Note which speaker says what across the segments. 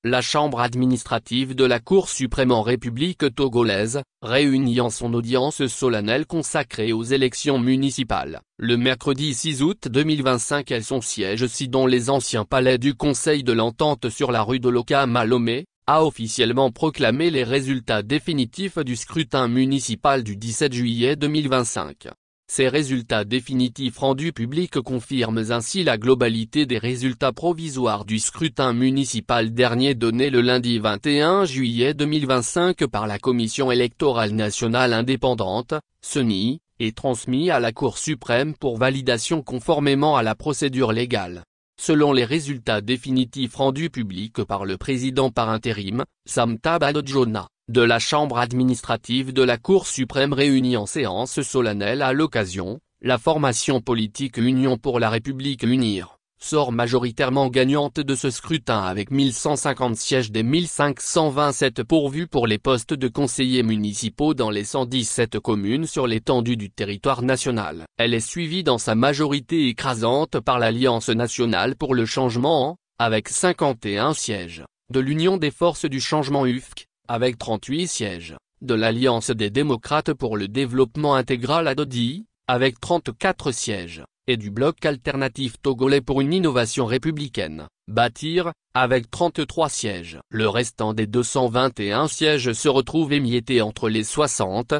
Speaker 1: la chambre administrative de la Cour suprême en République togolaise, réunie en son audience solennelle consacrée aux élections municipales, le mercredi 6 août 2025 et son siège dans les anciens palais du Conseil de l'Entente sur la rue de l'Okam à Lomé, a officiellement proclamé les résultats définitifs du scrutin municipal du 17 juillet 2025. Ces résultats définitifs rendus publics confirment ainsi la globalité des résultats provisoires du scrutin municipal dernier donné le lundi 21 juillet 2025 par la Commission électorale nationale indépendante, CENI, et transmis à la Cour suprême pour validation conformément à la procédure légale. Selon les résultats définitifs rendus publics par le président par intérim, Samta Badojona, de la Chambre administrative de la Cour suprême réunie en séance solennelle à l'occasion, la formation politique Union pour la République UNIR, sort majoritairement gagnante de ce scrutin avec 1150 sièges des 1527 pourvus pour les postes de conseillers municipaux dans les 117 communes sur l'étendue du territoire national. Elle est suivie dans sa majorité écrasante par l'Alliance nationale pour le changement, avec 51 sièges, de l'Union des forces du changement UFC, avec 38 sièges, de l'Alliance des démocrates pour le développement intégral ADODI, avec 34 sièges, et du Bloc alternatif togolais pour une innovation républicaine, BATIR, avec 33 sièges. Le restant des 221 sièges se retrouve émietté entre les 60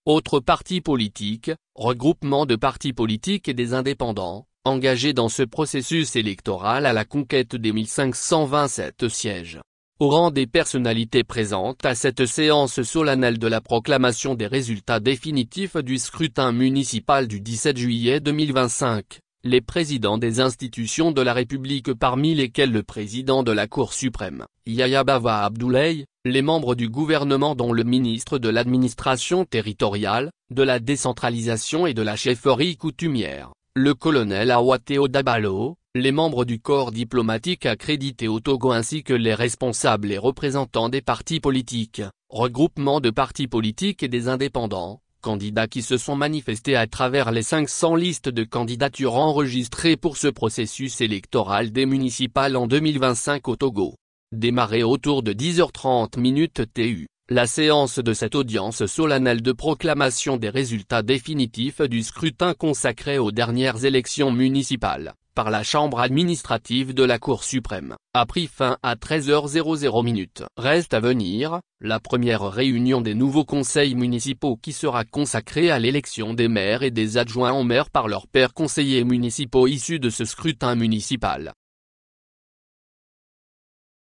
Speaker 1: autres partis politiques, regroupements de partis politiques et des indépendants, engagés dans ce processus électoral à la conquête des 1527 sièges. Au rang des personnalités présentes à cette séance solennelle de la proclamation des résultats définitifs du scrutin municipal du 17 juillet 2025, les présidents des institutions de la République parmi lesquels le président de la Cour suprême, Yaya Baba Abdoulaye, les membres du gouvernement dont le ministre de l'administration territoriale, de la décentralisation et de la chefferie coutumière, le colonel Awateo Dabalo, les membres du corps diplomatique accrédité au Togo ainsi que les responsables et représentants des partis politiques, regroupements de partis politiques et des indépendants, candidats qui se sont manifestés à travers les 500 listes de candidatures enregistrées pour ce processus électoral des municipales en 2025 au Togo. Démarré autour de 10h30 TU, la séance de cette audience solennelle de proclamation des résultats définitifs du scrutin consacré aux dernières élections municipales, par la Chambre administrative de la Cour suprême, a pris fin à 13h00. Reste à venir, la première réunion des nouveaux conseils municipaux qui sera consacrée à l'élection des maires et des adjoints aux maires par leurs pairs conseillers municipaux issus de ce scrutin municipal.